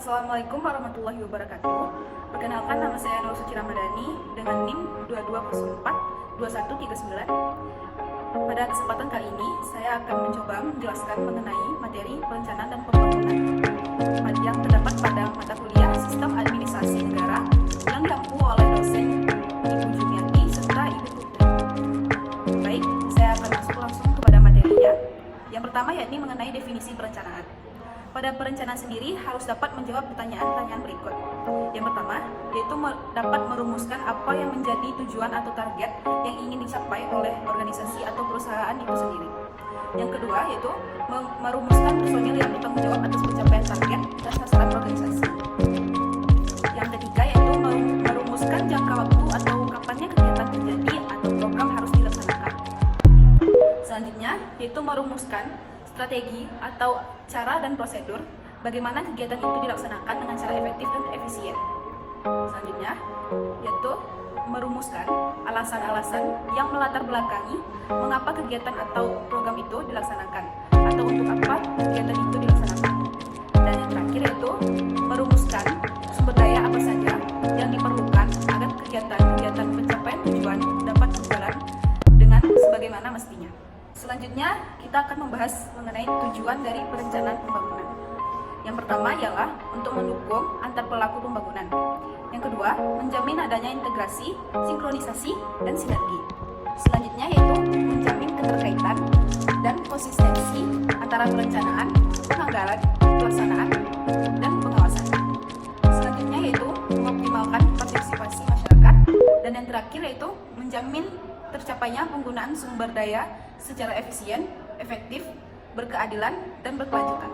Assalamualaikum warahmatullahi wabarakatuh. Perkenalkan, nama saya Nur Suci Ramadhani dengan NIM 22042139. Pada kesempatan kali ini, saya akan mencoba menjelaskan mengenai materi perencanaan dan pembangunan yang terdapat pada mata kuliah Sistem Administrasi Negara yang diampu oleh dosen Ibu Jumiati serta Ibu Putri. Baik, saya akan masuk langsung kepada materinya. Yang pertama yakni mengenai definisi perencanaan. Pada perencanaan sendiri harus dapat menjawab pertanyaan-pertanyaan berikut. Yang pertama, yaitu dapat merumuskan apa yang menjadi tujuan atau target yang ingin dicapai oleh organisasi atau perusahaan itu sendiri. Yang kedua, yaitu merumuskan personil yang bertanggung jawab atas pencapaian target dan sasaran organisasi. Yang ketiga, yaitu merumuskan jangka waktu atau kapannya kegiatan terjadi atau program harus dilaksanakan. Selanjutnya, yaitu merumuskan strategi atau cara dan prosedur bagaimana kegiatan itu dilaksanakan dengan cara efektif dan efisien. Selanjutnya, yaitu merumuskan alasan-alasan yang melatar belakangi mengapa kegiatan atau program itu dilaksanakan atau untuk apa kegiatan itu dilaksanakan. Dan yang terakhir yaitu merumuskan sumber daya apa saja yang diperlukan agar kegiatan pencapaian tujuan dapat berjalan dengan sebagaimana mestinya. Selanjutnya, kita akan membahas mengenai tujuan dari perencanaan pembangunan. Yang pertama ialah untuk mendukung antar pelaku pembangunan. Yang kedua, menjamin adanya integrasi, sinkronisasi, dan sinergi. Selanjutnya yaitu menjamin keterkaitan dan konsistensi antara perencanaan, penganggaran, pelaksanaan, dan pengawasan. Selanjutnya yaitu mengoptimalkan partisipasi masyarakat. Dan yang terakhir yaitu menjamin tercapainya penggunaan sumber daya secara efisien, efektif, berkeadilan, dan berkelanjutan.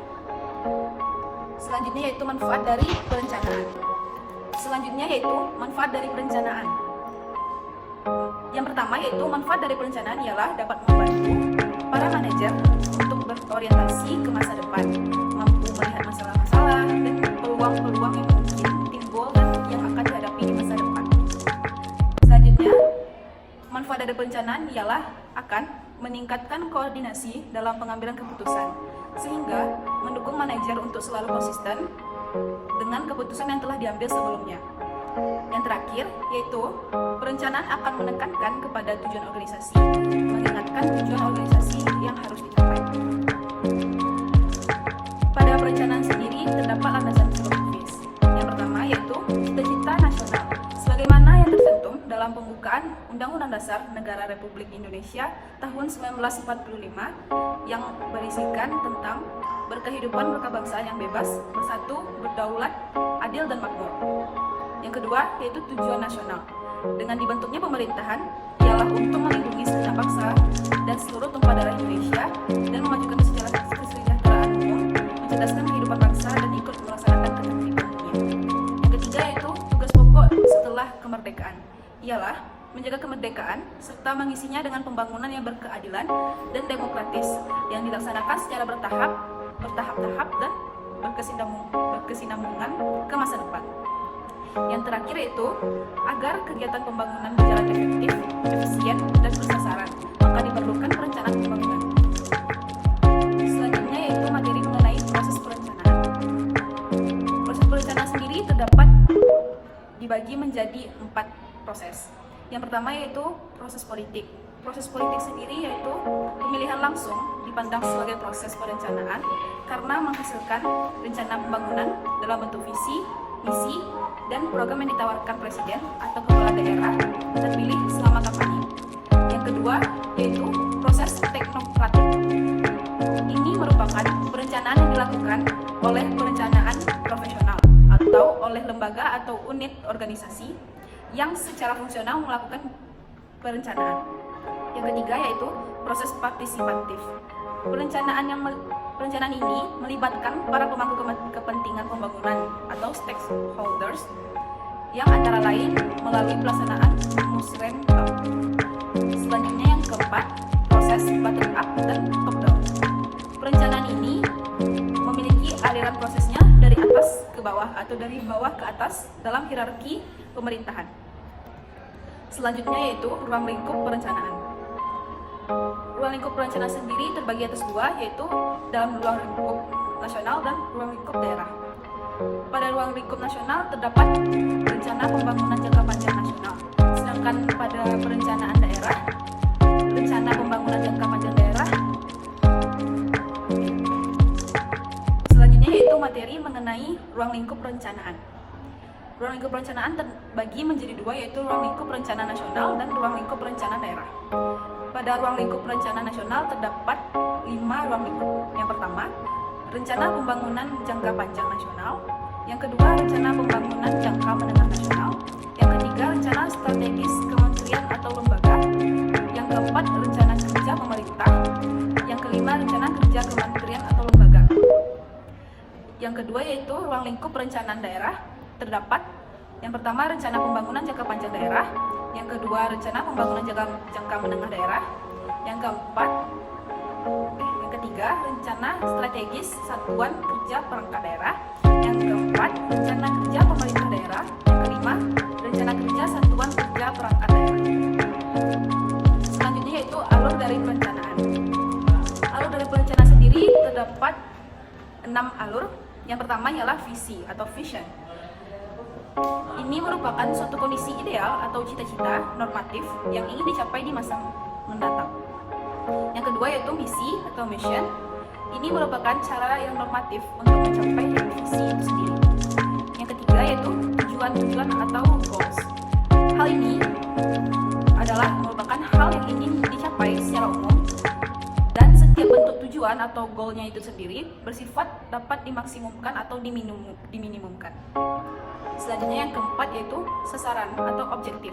Selanjutnya yaitu manfaat dari perencanaan. Yang pertama yaitu manfaat dari perencanaan ialah dapat membantu para manajer untuk berorientasi ke masa depan, mampu melihat masalah-masalah dan peluang-peluang yang mungkin timbul dan yang akan dihadapi di masa depan. Selanjutnya, manfaat dari perencanaan ialah akan meningkatkan koordinasi dalam pengambilan keputusan, sehingga mendukung manajer untuk selalu konsisten dengan keputusan yang telah diambil sebelumnya. Yang terakhir, yaitu perencanaan akan menekankan kepada tujuan organisasi, mengingatkan tujuan organisasi yang harus dicapai. Pada perencanaan sendiri terdapat landasan filosofis. Yang pertama yaitu cita-cita nasional, sebagaimana yang tercantum dalam pembukaan Undang-Undang Dasar Negara Republik Indonesia tahun 1945 yang berisikan tentang berkehidupan berkebangsaan yang bebas, bersatu, berdaulat, adil, dan makmur. Yang kedua yaitu tujuan nasional. Dengan dibentuknya pemerintahan ialah untuk melindungi segenap bangsa dan seluruh tumpah darah Indonesia dan memajukan kesejahteraan umum, mencerdaskan kehidupan bangsa dan ikut melaksanakan ketertiban dunia. Yang ketiga yaitu tugas pokok setelah kemerdekaan ialah menjaga kemerdekaan serta mengisinya dengan pembangunan yang berkeadilan dan demokratis yang dilaksanakan secara bertahap-tahap dan berkesinambungan ke masa depan. Yang terakhir yaitu agar kegiatan pembangunan berjalan efektif, efisien, dan bersasaran, maka diperlukan perencanaan pembangunan. Selanjutnya yaitu materi mengenai proses perencanaan. Proses perencanaan sendiri terdapat dibagi menjadi 4 proses. Yang pertama yaitu proses politik. Proses politik sendiri yaitu pemilihan langsung dipandang sebagai proses perencanaan karena menghasilkan rencana pembangunan dalam bentuk visi, misi, dan program yang ditawarkan presiden atau kepala daerah terpilih selama kampanye. Yang kedua yaitu proses teknokratik. Ini merupakan perencanaan yang dilakukan oleh perencanaan profesional atau oleh lembaga atau unit organisasi yang secara fungsional melakukan perencanaan. Yang ketiga yaitu proses partisipatif. Perencanaan ini melibatkan para pemangku kepentingan pembangunan atau stakeholders yang antara lain melalui pelaksanaan musrenbang. Selanjutnya yang keempat, proses bottom up dan top down. Perencanaan ini memiliki aliran prosesnya dari atas ke bawah atau dari bawah ke atas dalam hierarki pemerintahan. Selanjutnya yaitu ruang lingkup perencanaan. Ruang lingkup perencanaan sendiri terbagi atas dua, yaitu dalam ruang lingkup nasional dan ruang lingkup daerah. Pada ruang lingkup nasional terdapat rencana pembangunan jangka panjang nasional. Sedangkan pada perencanaan daerah, rencana pembangunan jangka panjang daerah. Selanjutnya yaitu materi mengenai ruang lingkup perencanaan. Ruang lingkup perencanaan terbagi menjadi dua, yaitu ruang lingkup rencana nasional dan ruang lingkup rencana daerah. Pada ruang lingkup rencana nasional terdapat 5 ruang lingkup. Yang pertama, rencana pembangunan jangka panjang nasional. Yang kedua, rencana pembangunan jangka menengah nasional. Yang ketiga, rencana strategis kementerian atau lembaga. Yang keempat, rencana kerja pemerintah. Yang kelima, rencana kerja kementerian atau lembaga. Yang kedua yaitu ruang lingkup perencanaan daerah. Terdapat yang pertama, rencana pembangunan jangka panjang daerah. Yang kedua, rencana pembangunan jangka menengah daerah. Yang ketiga, rencana strategis satuan kerja perangkat daerah. Yang keempat, rencana kerja pemerintah daerah. Yang kelima, rencana kerja satuan kerja perangkat daerah. Selanjutnya yaitu alur dari perencanaan. Alur dari perencanaan sendiri terdapat 6 alur. Yang pertama ialah visi atau vision. Ini merupakan suatu kondisi ideal atau cita-cita normatif yang ingin dicapai di masa mendatang. Yang kedua yaitu misi atau mission. Ini merupakan cara yang normatif untuk mencapai visi itu sendiri. Yang ketiga yaitu tujuan-tujuan atau goals. Hal ini adalah merupakan hal yang ingin dicapai secara umum, dan setiap bentuk tujuan atau goalnya itu sendiri bersifat dapat dimaksimumkan atau diminimumkan. Selanjutnya yang keempat yaitu sasaran atau objektif.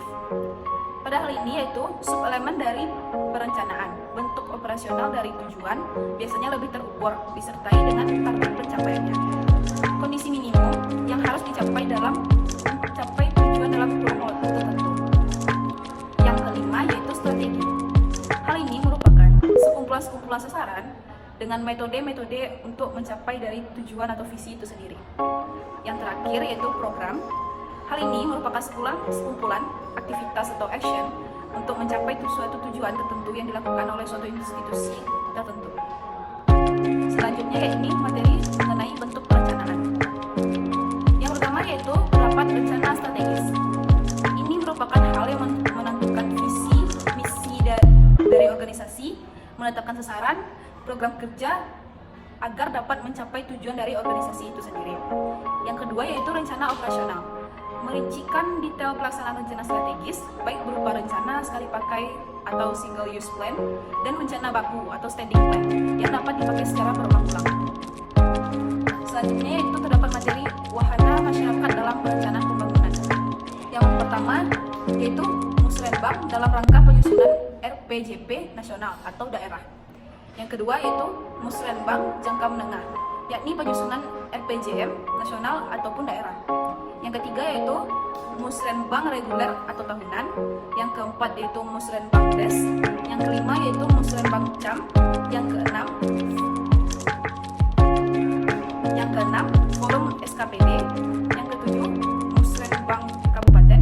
Pada hal ini yaitu subelemen dari perencanaan. Bentuk operasional dari tujuan biasanya lebih terukur disertai dengan target pencapaiannya. Kondisi minimum yang harus dicapai dalam mencapai tujuan dalam kurun waktu tertentu. Yang kelima yaitu strategi. Hal ini merupakan sekumpulan sasaran dengan metode-metode untuk mencapai dari tujuan atau visi itu sendiri. Yang terakhir yaitu program. Hal ini merupakan sekumpulan aktivitas atau action untuk mencapai suatu tujuan tertentu yang dilakukan oleh suatu institusi tertentu. Selanjutnya yaitu materi mengenai bentuk perencanaan. Yang pertama yaitu terdapat rencana strategis. Ini merupakan hal yang menentukan visi, misi dari organisasi, menetapkan sasaran, program kerja agar dapat mencapai tujuan dari organisasi itu sendiri. Yang kedua yaitu rencana operasional. Merincikan detail pelaksanaan rencana strategis, baik berupa rencana sekali pakai atau single use plan, dan rencana baku atau standing plan yang dapat dipakai secara berulang-ulang. Selanjutnya yaitu terdapat materi wahana masyarakat dalam perencanaan pembangunan. Yang pertama yaitu musrenbang dalam rangka penyusunan RPJP nasional atau daerah. Yang kedua yaitu musrenbang jangka menengah, yakni penyusunan RPJM nasional ataupun daerah. Yang ketiga yaitu musrenbang reguler atau tahunan. Yang keempat yaitu musrenbang des. Yang kelima yaitu musrenbang cam. Yang keenam forum SKPD. Yang ketujuh musrenbang kabupaten.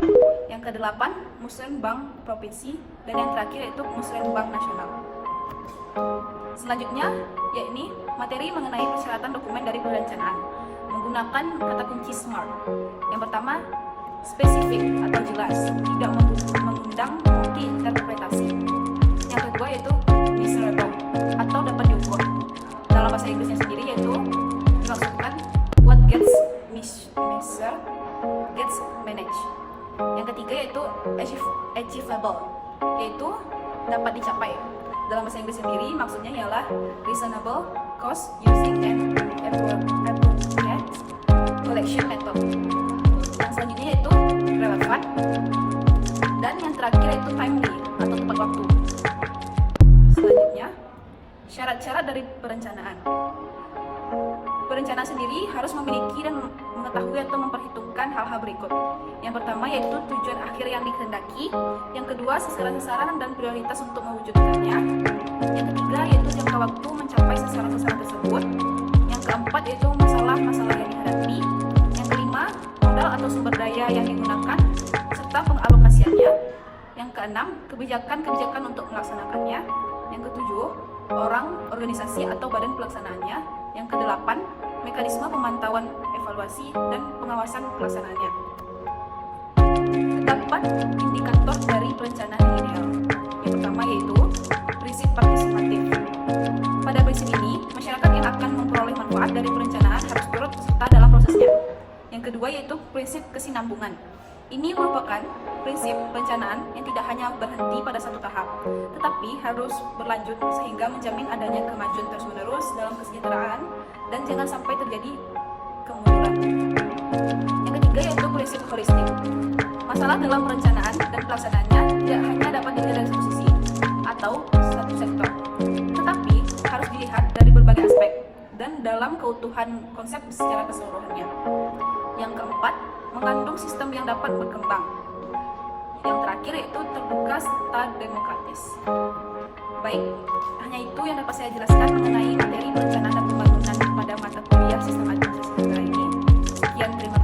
Yang kedelapan musrenbang provinsi. Dan yang terakhir yaitu musrenbang nasional. Selanjutnya yakni materi mengenai persyaratan dokumen dari perencanaan menggunakan kata kunci SMART. Yang pertama, spesifik atau jelas, tidak mengundang multi interpretasi. Yang kedua yaitu measurable atau dapat diukur. Dalam bahasa Inggrisnya sendiri yaitu dimaksudkan what gets measured gets managed. Yang ketiga yaitu achievable, yaitu dapat dicapai. Dalam bahasa Inggris sendiri maksudnya ialah reasonable cost using an appropriate collection method. Yang selanjutnya yaitu relevan, dan yang terakhir yaitu timely atau tepat waktu. Selanjutnya syarat-syarat dari perencanaan. Perencanaan sendiri harus memiliki dan mengetahui atau memperhitungkan hal-hal berikut. Yang pertama yaitu tujuan akhir yang dikehendaki. Yang kedua sasaran-sasaran dan prioritas untuk mewujudkannya. Yang ketiga yaitu jangka waktu mencapai sasaran-sasaran tersebut. Yang keempat yaitu masalah-masalah yang dihadapi. Yang kelima modal atau sumber daya yang digunakan serta pengalokasiannya. Yang keenam kebijakan-kebijakan untuk melaksanakannya. Yang ketujuh orang, organisasi atau badan pelaksanaannya. Yang kedelapan mekanisme pemantauan evaluasi. evaluasi, dan pengawasan pelaksanaannya. Terdapat indikator dari perencanaan yang ideal. Yang pertama yaitu prinsip partisipatif. Pada prinsip ini, masyarakat yang akan memperoleh manfaat dari perencanaan harus turut serta dalam prosesnya. Yang kedua yaitu prinsip kesinambungan. Ini merupakan prinsip perencanaan yang tidak hanya berhenti pada satu tahap, tetapi harus berlanjut sehingga menjamin adanya kemajuan terus-menerus dalam kesejahteraan dan jangan sampai terjadi kemunduran. Yang ketiga yaitu prinsip holistik. Masalah dalam perencanaan dan pelaksanaannya tidak hanya dapat dilihat dari satu sisi atau satu sektor, tetapi harus dilihat dari berbagai aspek dan dalam keutuhan konsep secara keseluruhannya. Yang keempat, mengandung sistem yang dapat berkembang. Yang terakhir yaitu terbuka serta demokratis. Baik, hanya itu yang dapat saya jelaskan mengenai materi perencanaan dan pembangunan pada mata kuliah sistem administrasi negara ini. Sekian, terima kasih.